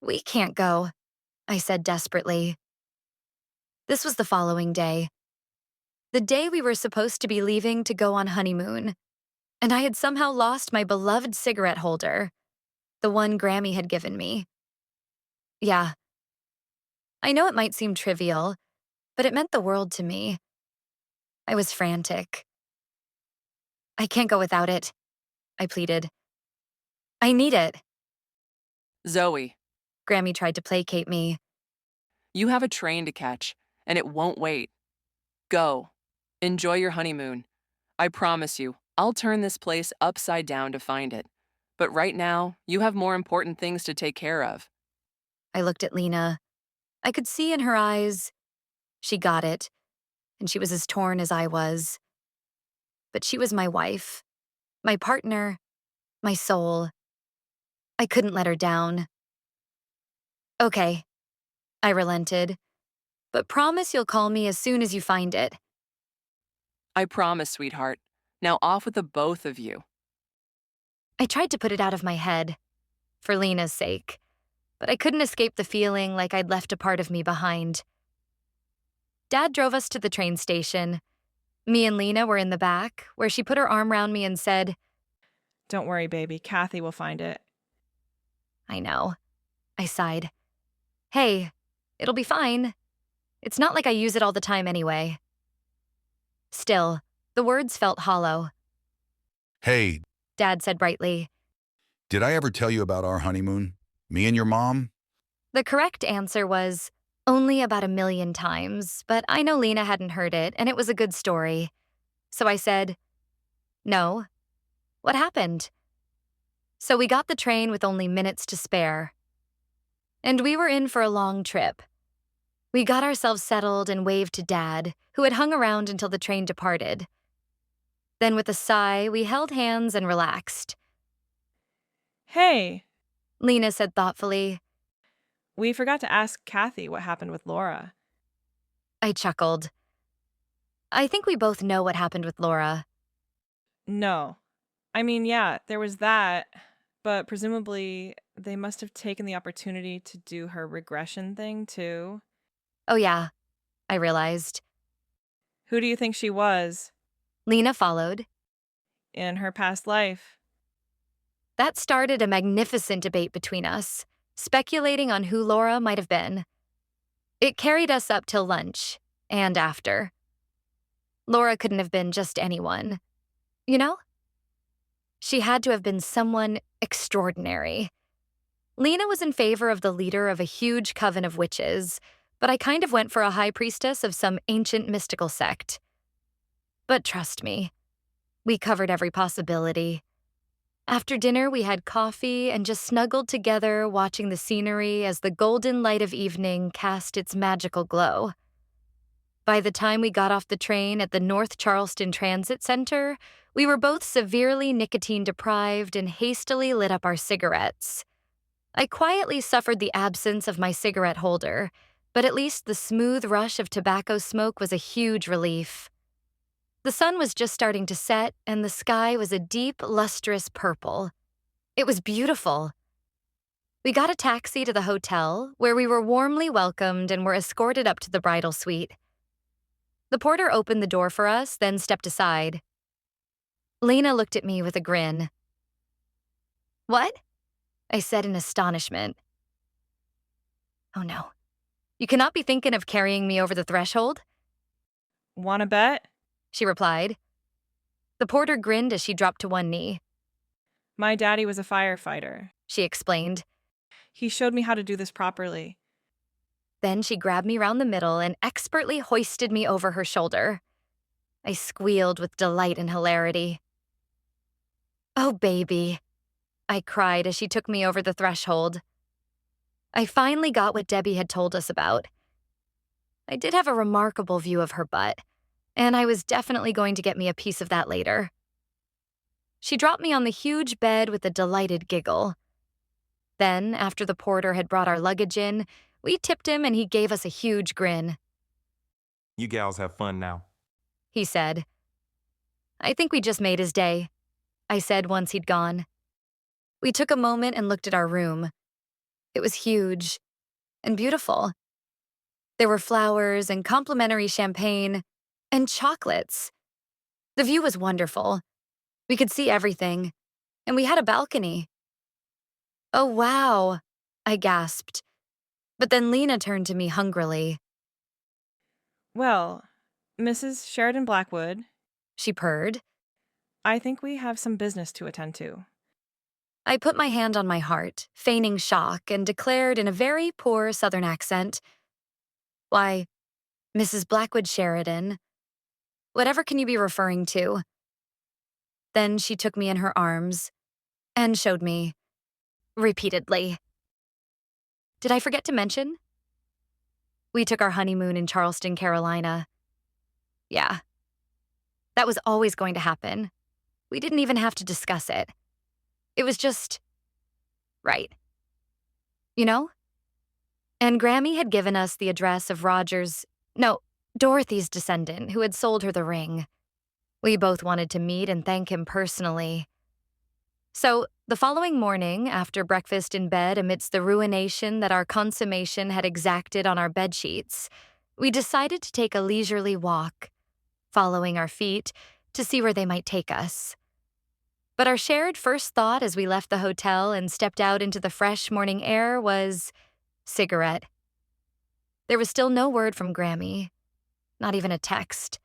We can't go, I said desperately. This was the following day. The day we were supposed to be leaving to go on honeymoon, and I had somehow lost my beloved cigarette holder, the one Grammy had given me. Yeah, I know it might seem trivial, but it meant the world to me. I was frantic. I can't go without it, I pleaded. I need it. Zoe, Grammy tried to placate me. you have a train to catch, and it won't wait. Go. Enjoy your honeymoon. I promise you, I'll turn this place upside down to find it. But right now, you have more important things to take care of. I looked at Lena. I could see in her eyes she got it, and she was as torn as I was. But she was my wife, my partner, my soul. I couldn't let her down. Okay, I relented, but promise you'll call me as soon as you find it. I promise, sweetheart. Now off with the both of you. I tried to put it out of my head, for Lena's sake, but I couldn't escape the feeling like I'd left a part of me behind. Dad drove us to the train station. Me and Lena were in the back, where she put her arm around me and said, Don't worry, baby. Kathy will find it. I know. I sighed. Hey, it'll be fine. It's not like I use it all the time anyway. Still, the words felt hollow. Hey, Dad said brightly. did I ever tell you about our honeymoon? Me and your mom? The correct answer was only about 1,000,000 times, but I know Lena hadn't heard it, and it was a good story. So I said, no. What happened? So we got the train with only minutes to spare. And we were in for a long trip. We got ourselves settled and waved to Dad, who had hung around until the train departed. Then with a sigh, we held hands and relaxed. Hey, Lena said thoughtfully. we forgot to ask Kathy what happened with Laura. I chuckled. I think we both know what happened with Laura. No. I mean, yeah, there was that, but presumably they must have taken the opportunity to do her regression thing too. Oh yeah, I realized. Who do you think she was Lena followed. in her past life? That started a magnificent debate between us, speculating on who Laura might have been. It carried us up till lunch, and after. Laura couldn't have been just anyone. You know? She had to have been someone extraordinary. Lena was in favor of the leader of a huge coven of witches, but I kind of went for a high priestess of some ancient mystical sect. But trust me, we covered every possibility. After dinner, we had coffee and just snuggled together watching the scenery as the golden light of evening cast its magical glow. By the time we got off the train at the North Charleston Transit Center, we were both severely nicotine deprived and hastily lit up our cigarettes. I quietly suffered the absence of my cigarette holder, but at least the smooth rush of tobacco smoke was a huge relief. The sun was just starting to set, and the sky was a deep, lustrous purple. It was beautiful. We got a taxi to the hotel, where we were warmly welcomed and were escorted up to the bridal suite. The porter opened the door for us, then stepped aside. Lena looked at me with a grin. What? I said in astonishment. Oh no. You cannot be thinking of carrying me over the threshold? Wanna bet? She replied. The porter grinned as she dropped to one knee. My daddy was a firefighter. She explained. He showed me how to do this properly. Then she grabbed me round the middle and expertly hoisted me over her shoulder. I squealed with delight and hilarity. Oh, baby, I cried as she took me over the threshold. I finally got what Debbie had told us about. I did have a remarkable view of her butt, and I was definitely going to get me a piece of that later. She dropped me on the huge bed with a delighted giggle. Then, after the porter had brought our luggage in, we tipped him and he gave us a huge grin. You gals have fun now. He said. I think we just made his day, I said once he'd gone. We took a moment and looked at our room. It was huge and beautiful. There were flowers and complimentary champagne and chocolates. The view was wonderful. We could see everything, and we had a balcony. Oh, wow, I gasped. But then Lena turned to me hungrily. Well, Mrs. Sheridan Blackwood, She purred. I think we have some business to attend to. I put my hand on my heart, feigning shock, and declared in a very poor Southern accent, "Why, Mrs. Blackwood Sheridan, whatever can you be referring to?" Then she took me in her arms and showed me, repeatedly. Did I forget to mention? We took our honeymoon in Charleston, Carolina. Yeah, that was always going to happen. We didn't even have to discuss it. It was just right. You know? And Grammy had given us the address of Dorothy's descendant who had sold her the ring. We both wanted to meet and thank him personally. So, the following morning, after breakfast in bed amidst the ruination that our consummation had exacted on our bedsheets, we decided to take a leisurely walk, following our feet to see where they might take us. But our shared first thought as we left the hotel and stepped out into the fresh morning air was cigarette. There was still no word from Grammy, not even a text.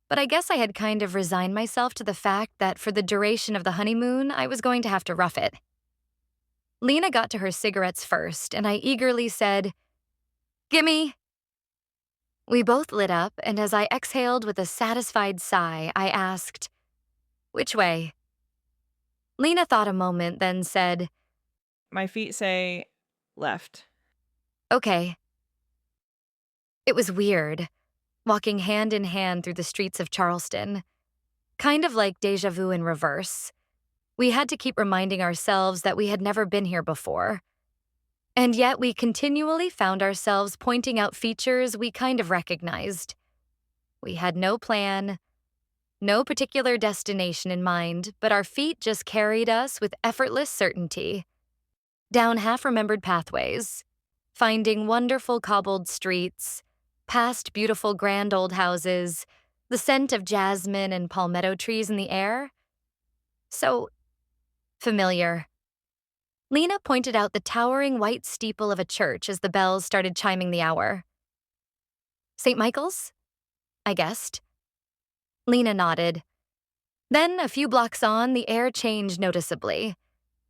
But I guess I had kind of resigned myself to the fact that for the duration of the honeymoon, I was going to have to rough it. Lena got to her cigarettes first, and I eagerly said, "Gimme." We both lit up, and as I exhaled with a satisfied sigh, I asked, "Which way?" Lena thought a moment, then said, My feet say left. "Okay." It was weird, walking hand in hand through the streets of Charleston. Kind of like deja vu in reverse. We had to keep reminding ourselves that we had never been here before. And yet we continually found ourselves pointing out features we kind of recognized. We had no plan, no particular destination in mind, but our feet just carried us with effortless certainty. Down half-remembered pathways, finding wonderful cobbled streets, past beautiful grand old houses, the scent of jasmine and palmetto trees in the air. So familiar. Lena pointed out the towering white steeple of a church as the bells started chiming the hour. "St. Michael's?" I guessed. Lena nodded. Then, a few blocks on, the air changed noticeably.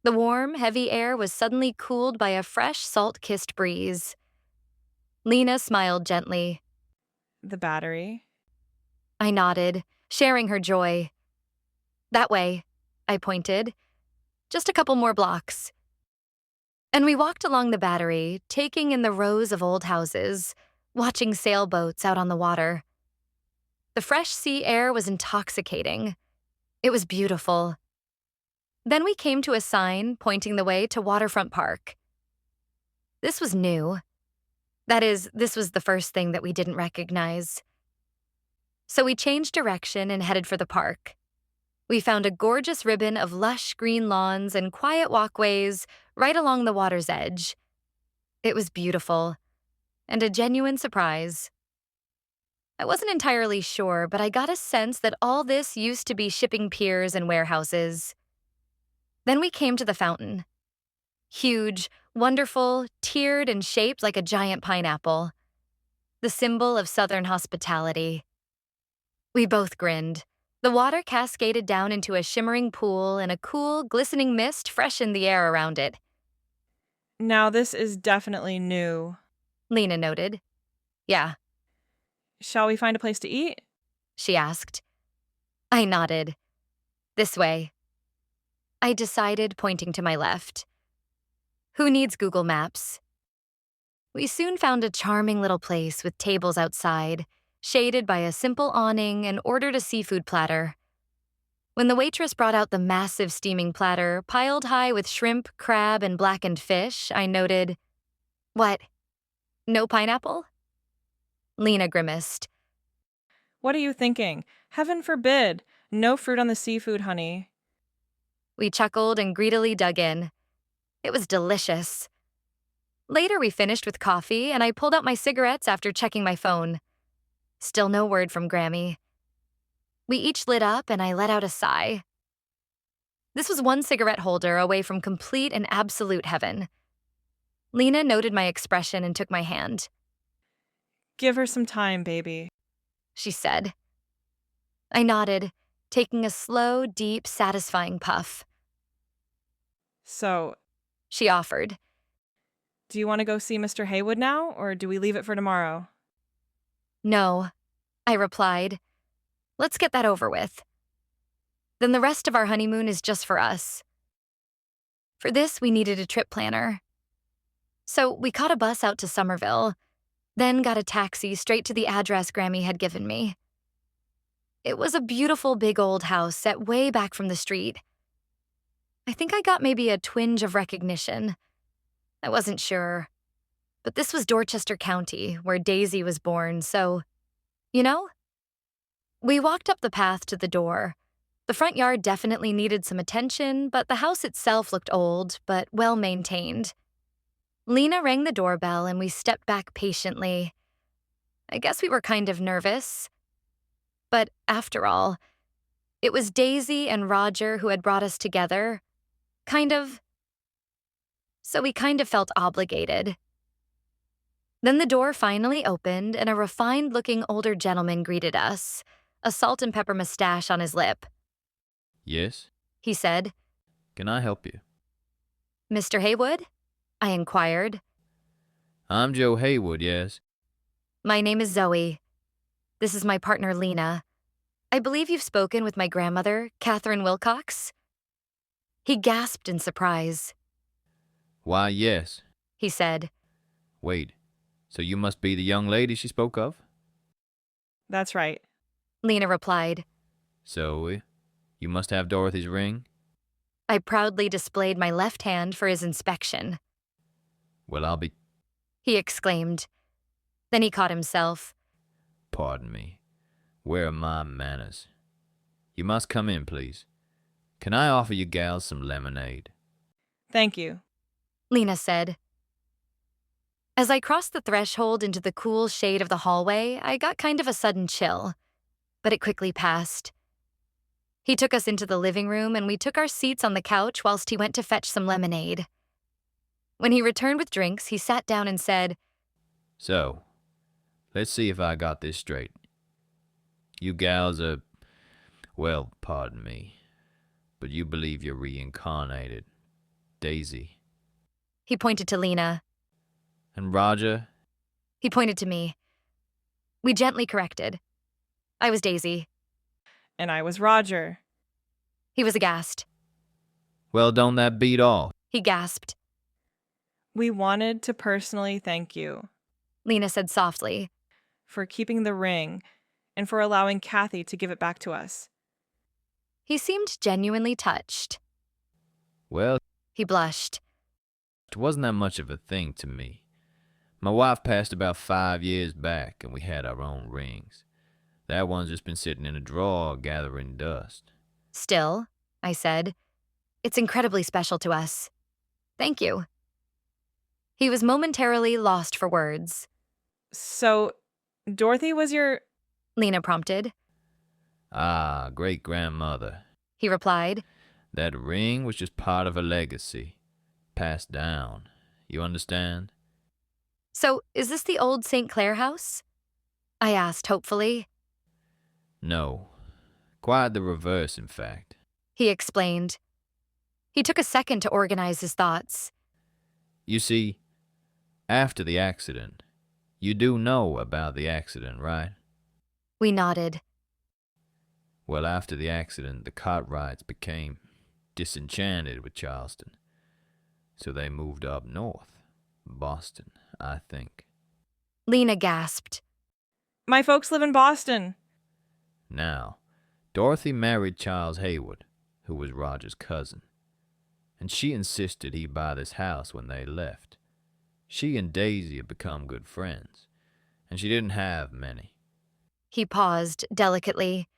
The warm, heavy air was suddenly cooled by a fresh, salt-kissed breeze. Lena smiled gently. The Battery. I nodded, sharing her joy. "That way," I pointed. "Just a couple more blocks." And we walked along the Battery, taking in the rows of old houses, watching sailboats out on the water. The fresh sea air was intoxicating. It was beautiful. Then we came to a sign pointing the way to Waterfront Park. This was new. That is, this was the first thing that we didn't recognize. So we changed direction and headed for the park. We found a gorgeous ribbon of lush green lawns and quiet walkways right along the water's edge. It was beautiful, and a genuine surprise. I wasn't entirely sure, but I got a sense that all this used to be shipping piers and warehouses. Then we came to the fountain. Huge, wonderful, tiered and shaped like a giant pineapple. The symbol of Southern hospitality. We both grinned. The water cascaded down into a shimmering pool, and a cool, glistening mist freshened the air around it. Now this is definitely new. Lena noted. "Yeah," Shall we find a place to eat? she asked. I nodded. "This way." I decided, pointing to my left. Who needs Google Maps? We soon found a charming little place with tables outside, shaded by a simple awning, and ordered a seafood platter. When the waitress brought out the massive steaming platter, piled high with shrimp, crab, and blackened fish, I noted, "What? No pineapple?" Lena grimaced. What are you thinking? Heaven forbid. No fruit on the seafood, honey. We chuckled and greedily dug in. It was delicious. Later, we finished with coffee, and I pulled out my cigarettes after checking my phone. Still no word from Grammy. We each lit up, and I let out a sigh. This was one cigarette holder away from complete and absolute heaven. Lena noted my expression and took my hand. Give her some time, baby. She said. I nodded, taking a slow, deep, satisfying puff. So, She offered. do you want to go see Mr. Haywood now, or do we leave it for tomorrow? No, I replied. Let's get that over with. Then the rest of our honeymoon is just for us. For this, we needed a trip planner. So we caught a bus out to Somerville, then got a taxi straight to the address Grammy had given me. It was a beautiful big old house set way back from the street. I think I got maybe a twinge of recognition. I wasn't sure. But this was Dorchester County, where Daisy was born, so, you know? We walked up the path to the door. The front yard definitely needed some attention, but the house itself looked old, but well maintained. Lena rang the doorbell and we stepped back patiently. I guess we were kind of nervous. But after all, it was Daisy and Roger who had brought us together. Kind of. So we kind of felt obligated. Then the door finally opened and a refined-looking older gentleman greeted us, a salt and pepper mustache on his lip. Yes? He said, Can I help you? Mr. Haywood? I inquired. I'm Joe Haywood, yes. My name is Zoe. This is my partner, Lena. I believe you've spoken with my grandmother, Catherine Wilcox? He gasped in surprise. Why, yes. He said, Wait, so you must be the young lady she spoke of? That's right. Lena replied. Zoe, you must have Dorothy's ring? I proudly displayed my left hand for his inspection. Well, I'll be... He exclaimed. Then he caught himself. Pardon me. Where are my manners? You must come in, please. Can I offer you gals some lemonade? Thank you. Lena said. As I crossed the threshold into the cool shade of the hallway, I got kind of a sudden chill, but it quickly passed. He took us into the living room and we took our seats on the couch whilst he went to fetch some lemonade. When he returned with drinks, he sat down and said, So, let's see if I got this straight. You gals are, well, pardon me, but you believe you're reincarnated. Daisy. He pointed to Lena. And Roger? He pointed to me. We gently corrected. I was Daisy. And I was Roger. He was aghast. Well, don't that beat all? He gasped. We wanted to personally thank you Lena said softly. for keeping the ring and for allowing Kathy to give it back to us. He seemed genuinely touched. Well, He blushed. it wasn't that much of a thing to me. My wife passed about 5 years back, and we had our own rings. That one's just been sitting in a drawer gathering dust. Still, I said, it's incredibly special to us. Thank you. He was momentarily lost for words. So, Dorothy was your... Lena prompted. Ah, great-grandmother. He replied. That ring was just part of her legacy. Passed down. You understand? So, is this the old St. Clair house? I asked hopefully. No. Quite the reverse, in fact. He explained. He took a second to organize his thoughts. You see, after the accident, you do know about the accident, right? We nodded. Well, after the accident, the Cartwrights became disenchanted with Charleston. So they moved up north. Boston, I think. Lena gasped. My folks live in Boston. Now, Dorothy married Charles Haywood, who was Roger's cousin. And she insisted he buy this house when they left. She and Daisy had become good friends, and she didn't have many. He paused delicately.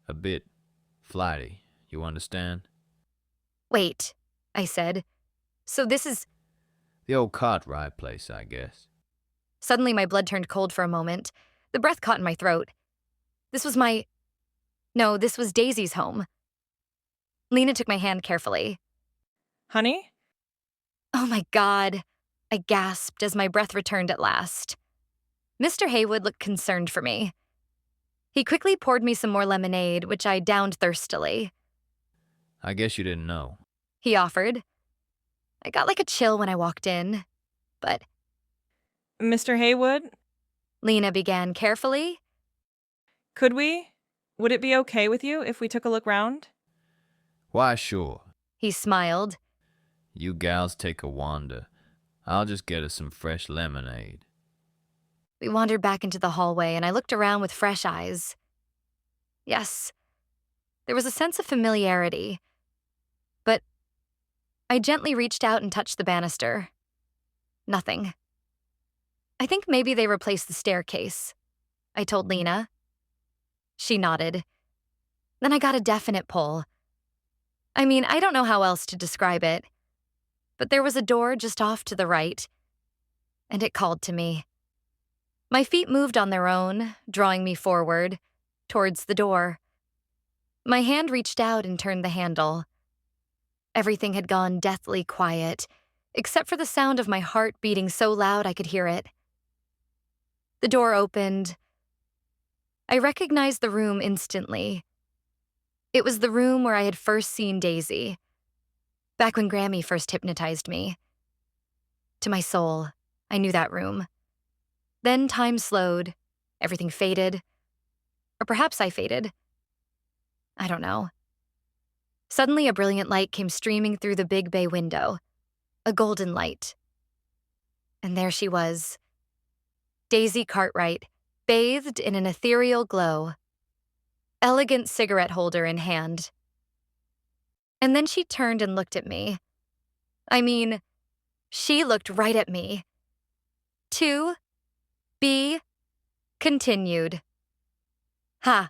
A bit flighty, you understand? Wait, I said. So this is... The old Cartwright place, I guess. Suddenly, my blood turned cold for a moment. The breath caught in my throat. This was Daisy's home. Lena took my hand carefully. Honey? Oh my God, I gasped as my breath returned at last. Mr. Haywood looked concerned for me. He quickly poured me some more lemonade, which I downed thirstily. I guess you didn't know. He offered. I got like a chill when I walked in, but Mr. Haywood? Lena began carefully. Could we? Would it be okay with you if we took a look round? Why, sure. He smiled. You gals take a wander. I'll just get us some fresh lemonade. We wandered back into the hallway, and I looked around with fresh eyes. Yes, there was a sense of familiarity, but I gently reached out and touched the banister. Nothing. I think maybe they replaced the staircase, I told Lena. She nodded. Then I got a definite pull. I mean, I don't know how else to describe it, but there was a door just off to the right, and it called to me. My feet moved on their own, drawing me forward, towards the door. My hand reached out and turned the handle. Everything had gone deathly quiet, except for the sound of my heart beating so loud I could hear it. The door opened. I recognized the room instantly. It was the room where I had first seen Daisy, back when Grammy first hypnotized me. To my soul, I knew that room. Then time slowed, everything faded. Or perhaps I faded. I don't know. Suddenly, a brilliant light came streaming through the big bay window. A golden light. And there she was. Daisy Cartwright, bathed in an ethereal glow. Elegant cigarette holder in hand. And then she turned and looked at me. I mean, she looked right at me. To be continued. Ha.